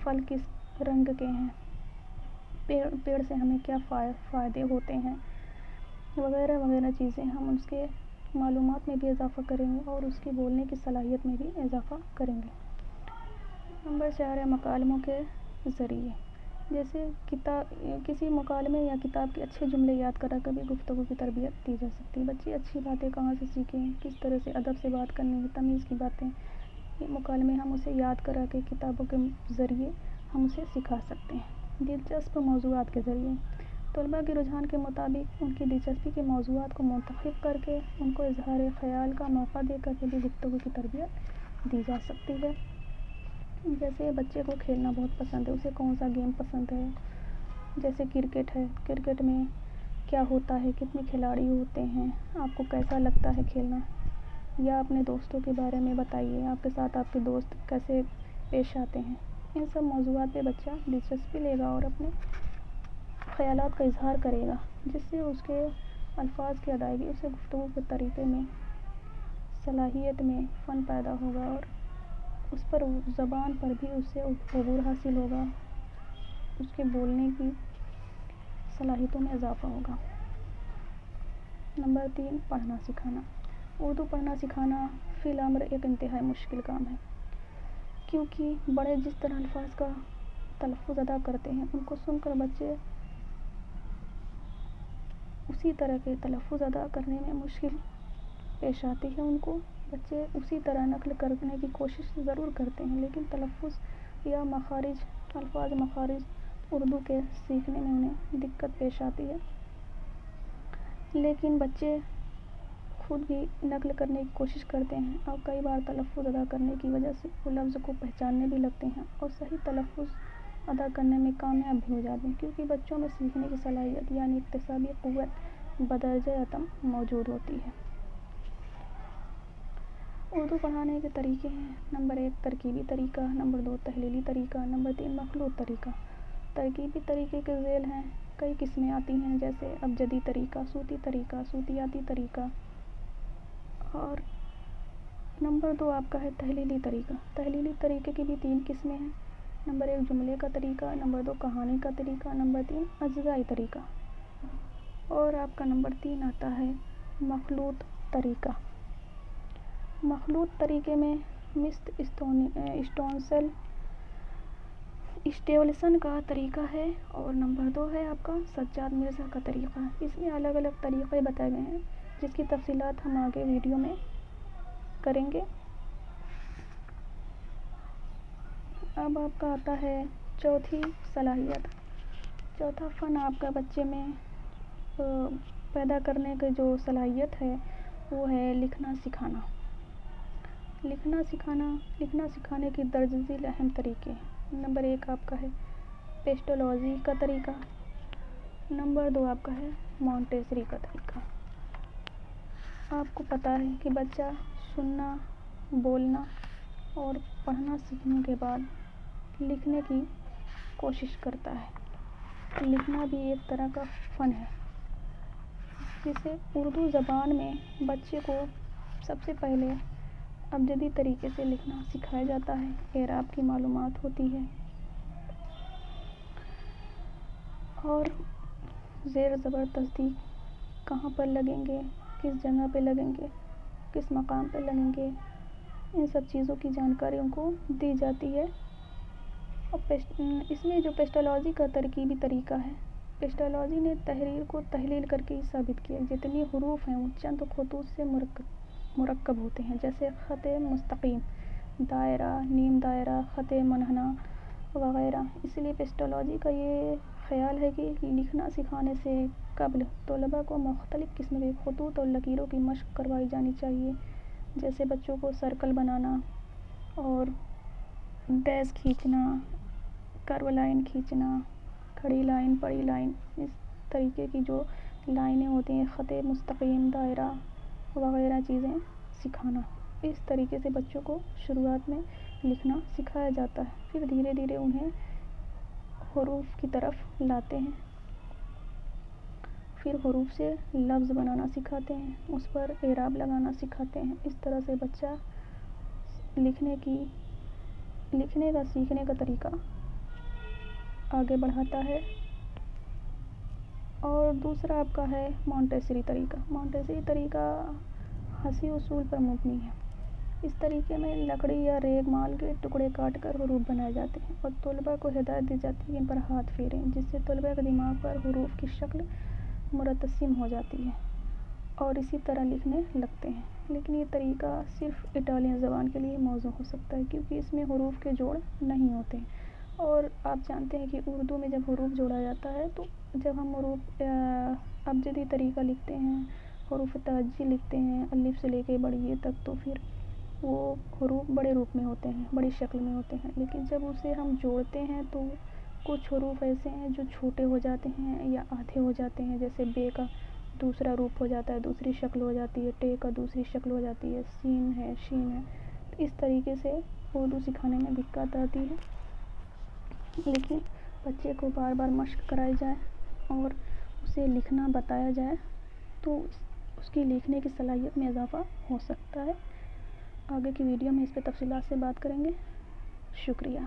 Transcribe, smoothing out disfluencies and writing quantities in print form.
پھل کس رنگ کے ہیں، پیڑ سے ہمیں کیا فائدے ہوتے ہیں، وغیرہ وغیرہ چیزیں ہم اس کے معلومات میں بھی اضافہ کریں گے اور اس کی بولنے کی صلاحیت میں بھی اضافہ کریں گے۔ نمبر 4 ہے مکالموں کے ذریعے، جیسے کسی مکالمے یا کتاب کے اچھے جملے یاد کرا کر بھی گفتگو کی تربیت دی جا سکتی ہے۔ بچے اچھی باتیں کہاں سے سیکھیں، کس طرح سے ادب سے بات کرنی ہے، تمیز کی باتیں، یہ مکالمے ہم اسے یاد کرا کے کتابوں کے ذریعے ہم اسے سکھا سکتے ہیں۔ دلچسپ موضوعات کے ذریعے، طلباء کے رجحان کے مطابق ان کی دلچسپی کے موضوعات کو منتخب کر کے ان کو اظہار خیال کا موقع دے کر کے بھی گفتگو کی تربیت دی جا سکتی ہے۔ جیسے بچے کو کھیلنا بہت پسند ہے، اسے کون سا گیم پسند ہے، جیسے کرکٹ ہے، کرکٹ میں کیا ہوتا ہے، کتنے کھلاڑی ہوتے ہیں، آپ کو کیسا لگتا ہے کھیلنا، یا اپنے دوستوں کے بارے میں بتائیے، آپ کے ساتھ آپ کے دوست کیسے پیش آتے ہیں۔ ان سب موضوعات پہ بچہ دلچسپی لے گا اور اپنے خیالات کا اظہار کرے گا، جس سے اس کے الفاظ کی ادائیگی، اسے گفتگو کے طریقے میں، صلاحیت میں فن پیدا ہوگا اور اس پر زبان پر بھی اس سے عبور حاصل ہوگا، اس کے بولنے کی صلاحیتوں میں اضافہ ہوگا۔ نمبر 3 پڑھنا سکھانا۔ اردو پڑھنا سکھانا فی الامر ایک انتہائی مشکل کام ہے، کیونکہ بڑے جس طرح الفاظ کا تلفظ ادا کرتے ہیں ان کو سن کر بچے اسی طرح کے تلفظ ادا کرنے میں مشکل پیش آتی ہے ان کو۔ بچے اسی طرح نقل کرنے کی کوشش ضرور کرتے ہیں، لیکن تلفظ یا مخارج اردو کے سیکھنے میں انہیں دقت پیش آتی ہے۔ لیکن بچے خود بھی نقل کرنے کی کوشش کرتے ہیں اور کئی بار تلفظ ادا کرنے کی وجہ سے وہ لفظ کو پہچاننے بھی لگتے ہیں اور صحیح تلفظ ادا کرنے میں کامیاب بھی ہو جاتے ہیں، کیونکہ بچوں میں سیکھنے کی صلاحیت یعنی اکتسابی قوت بدرجہ اتم موجود ہوتی ہے۔ اردو پڑھانے کے طریقے ہیں: نمبر 1 ترکیبی طریقہ، نمبر 2 تحلیلی طریقہ، نمبر 3 مخلوط طریقہ۔ ترکیبی طریقے کے ذیل ہیں کئی قسمیں آتی ہیں، جیسے ابجدی طریقہ، صوتی طریقہ، صوتیاتی طریقہ، اور نمبر 2 آپ کا ہے تحلیلی طریقہ۔ تحلیلی طریقے کی بھی 3 قسمیں ہیں: نمبر 1 جملے کا طریقہ، نمبر 2 کہانی کا طریقہ، نمبر 3 اجزائی طریقہ، اور آپ کا نمبر 3 آتا ہے مخلوط طریقہ۔ مخلوط طریقے میں مسٹ اسٹیولسن کا طریقہ ہے اور نمبر 2 ہے آپ کا سجاد مرزا کا طریقہ۔ اس میں الگ الگ طریقے بتائے گئے ہیں، جس کی تفصیلات ہم آگے ویڈیو میں کریں گے۔ اب آپ کا آتا ہے چوتھی صلاحیت، چوتھا فن آپ کا بچے میں پیدا کرنے کی جو صلاحیت ہے وہ ہے لکھنا سکھانا۔ لکھنا سکھانے کی درج ذیل اہم طریقے: نمبر 1 آپ کا ہے پیسٹولوجی کا طریقہ، نمبر 2 آپ کا ہے مونٹیسری کا طریقہ۔ آپ کو پتہ ہے کہ بچہ سننا، بولنا اور پڑھنا سیکھنے کے بعد لکھنے کی کوشش کرتا ہے۔ لکھنا بھی ایک طرح کا فن ہے، جسے اردو زبان میں بچے کو سب سے پہلے ابجدی طریقے سے لکھنا سکھایا جاتا ہے، اعراب کی معلومات ہوتی ہے اور زیر زبر تصدیق کہاں پر لگیں گے، کس جگہ پہ لگیں گے، کس مقام پہ لگیں گے، ان سب چیزوں کی جانکاری ان کو دی جاتی ہے۔ اور اس میں جو پیسٹولوجی کا ترکیبی طریقہ ہے، پیسٹولوجی نے تحریر کو تحلیل کر کے یہ ثابت کیا جتنے حروف ہیں وہ چند خطوط سے مرکب ہوتے ہیں، جیسے خط مستقیم، دائرہ، نیم دائرہ، خط منحنی وغیرہ۔ اس لیے پیسٹولوجی کا یہ خیال ہے کہ لکھنا سکھانے سے قبل طلباء کو مختلف قسم کے خطوط اور لکیروں کی مشق کروائی جانی چاہیے، جیسے بچوں کو سرکل بنانا اور ڈیش کھینچنا، کرو لائن کھینچنا، کھڑی لائن، پڑی لائن، اس طریقے کی جو لائنیں ہوتی ہیں، خط مستقیم، دائرہ وغیرہ چیزیں سکھانا۔ اس طریقے سے بچوں کو شروعات میں لکھنا سکھایا جاتا ہے، پھر دھیرے دھیرے انہیں حروف کی طرف لاتے ہیں، پھر حروف سے لفظ بنانا سکھاتے ہیں، اس پر اعراب لگانا سکھاتے ہیں۔ اس طرح سے بچہ لکھنے کا سیکھنے کا طریقہ آگے بڑھاتا ہے۔ اور دوسرا آپ کا ہے مونٹیسری طریقہ۔ مونٹیسری طریقہ ہنسی اصول پر مبنی ہے۔ اس طریقے میں لکڑی یا ریگ مال کے ٹکڑے کاٹ کر حروف بنائے جاتے ہیں اور طلباء کو ہدایت دی جاتی ہے کہ ان پر ہاتھ پھیریں، جس سے طلباء کے دماغ پر حروف کی شکل مرتسم ہو جاتی ہے اور اسی طرح لکھنے لگتے ہیں۔ لیکن یہ طریقہ صرف اٹالین زبان کے لیے موزوں ہو سکتا ہے، کیونکہ اس میں حروف کے جوڑ نہیں ہوتے ہیں۔ اور آپ جانتے ہیں کہ اردو میں جب حروف جوڑا جاتا ہے تو جب ہم حروف ابجدی طریقہ لکھتے ہیں، حروف تہجی لکھتے ہیں الف سے لے کے بڑی یہ تک، تو پھر وہ حروف بڑے روپ میں ہوتے ہیں، بڑی شکل میں ہوتے ہیں۔ لیکن جب اسے ہم جوڑتے ہیں تو کچھ حروف ایسے ہیں جو چھوٹے ہو جاتے ہیں یا آدھے ہو جاتے ہیں، جیسے بے کا دوسرا روپ ہو جاتا ہے، دوسری شکل ہو جاتی ہے، ٹے کا دوسری شکل ہو جاتی ہے، سین ہے، شین ہے۔ تو اس طریقے سے اردو سکھانے میں دقت آتی ہے، لیکن بچے کو بار بار مشق کرائی جائے اور اسے لکھنا بتایا جائے تو اس کی لکھنے کی صلاحیت میں اضافہ ہو سکتا ہے۔ آگے کی ویڈیو میں اس پہ تفصیلات سے بات کریں گے۔ شکریہ۔